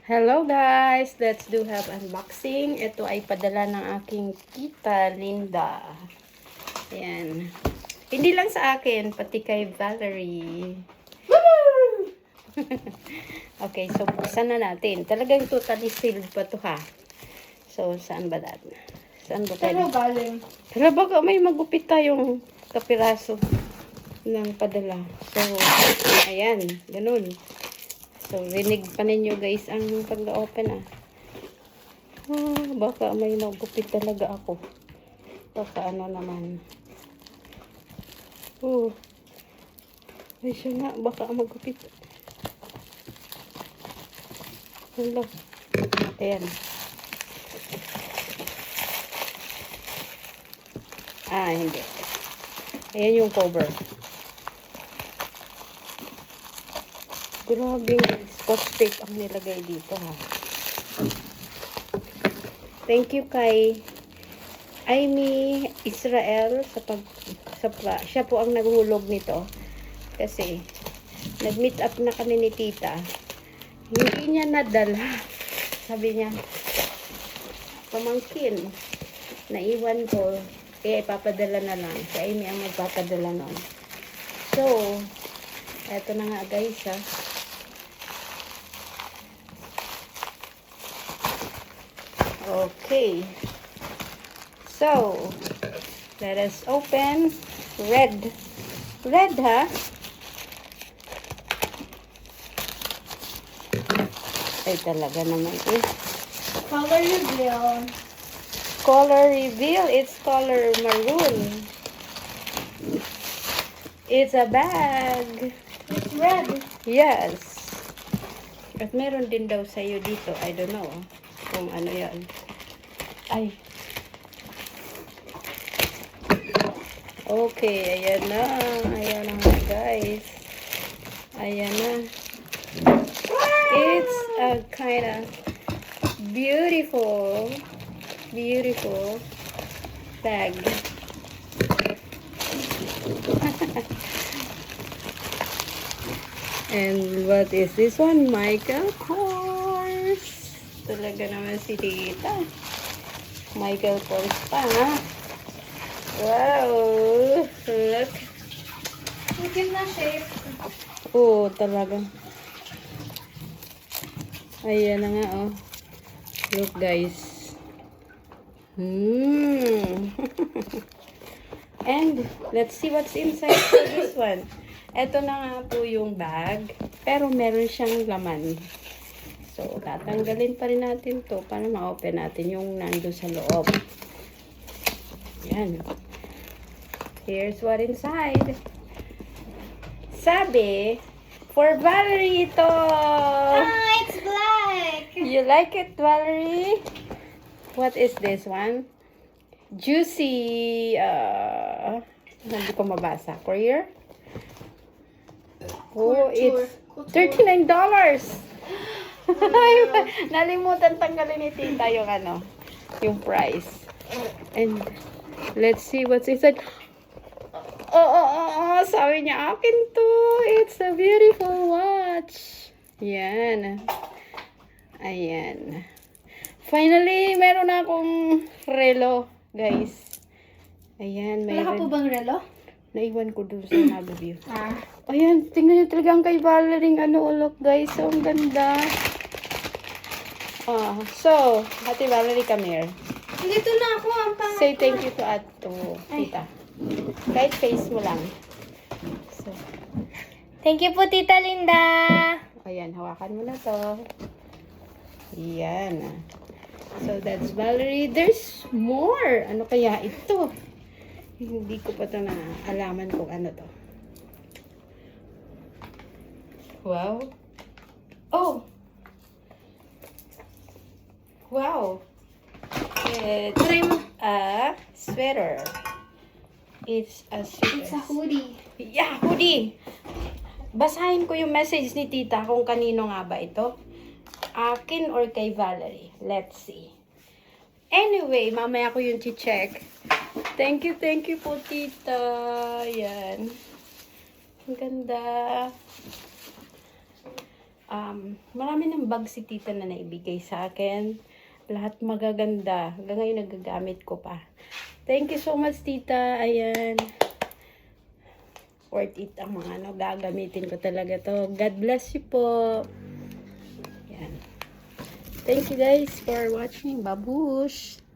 Hello guys! Let's do have unboxing. Ito ay padala ng aking tita Linda. Ayan. Hindi lang sa akin, pati kay Valerie. Okay, so buksan na natin. Talagang totally sealed pa to ha. So, saan ba natin? Saan ba tayo? Galing. Pero baka may magupit tayong kapiraso ng padala. So, ayan. Ganun. So, rinig pa ninyo guys ang pag-open baka may magupit talaga ako. Baka ano naman. Ay siya nga. Baka magupit. Hello. Ayan. Hindi. Ayan yung cover. Grabe, scotch tape ang nilagay dito ha. Thank you kay Amy Israel siya po ang naghulog nito. Kasi nag-meet up na kami ni tita. Hindi niya nadala. Sabi niya, pamangkin, naiwan ko. Kaya ipapadala na lang. Si Amy ang magpapadala nun. So, eto na nga guys ha. Okay. So, let us open. Red. Red, ha? Ay, talaga naman eh. Color reveal. Color reveal. It's color maroon. It's a bag. It's red. Yes. At meron din daw sa'yo dito. I don't know kung ano yan. Ay. Okay, ayan na. Ayan na guys. Ayan na. It's a kind of beautiful bag. And what is this one? Michael Kors. Talaga naman si tita. Michael Kors pa, ha? Wow! Look. Look in the shape. Oh, talaga. Ayan na nga, oh. Look, guys. And, let's see what's inside for this one. Ito na nga po yung bag. Pero meron siyang laman. So, tatanggalin pa rin natin to para ma-open natin yung nando sa loob. Yan. Here's what inside. Sabi, for Valerie ito. It's black. You like it, Valerie? What is this one? Juicy, hindi ko mabasa. Courier? Oh, it's $39. Nalimutan tanggalin ni tita yung yung price. And let's see what's inside. Sabi niya akin to. It's a beautiful watch. Yan. Ayan. Finally, meron na akong relo, guys. Ayan, Wala ka po meron. bang relo? Naiwan ko dun sa Nagaview. Ayan, tingnan nyo talaga ang kay Valerie ulok, guys. So, ang ganda. So, Ate Valerie, come here. Dito na ako. Ang pangit. Say thank you to tita. Kahit face mo lang. So, Thank you po, Tita Linda. ayan, hawakan mo na to. Ayan. So, that's Valerie. There's more. Ano kaya ito? Hindi ko pa ito na alaman kung ano to. Wow. Oh! Wow! It's a sweater. It's a sweater. It's a hoodie. Yeah, hoodie! Basahin ko yung message ni tita kung kanino nga ba ito. Akin or kay Valerie. Let's see. Anyway, mamaya ko yung check. Thank you po tita. Yan. Ang ganda. Marami ng bag si tita na naibigay sa akin. Lahat magaganda. Hanggang ngayon nagagamit ko pa. Thank you so much, tita. Ayan. Worth it ang mga ano. Gagamitin ko talaga to. God bless you po. Ayan. Thank you guys for watching. Babush!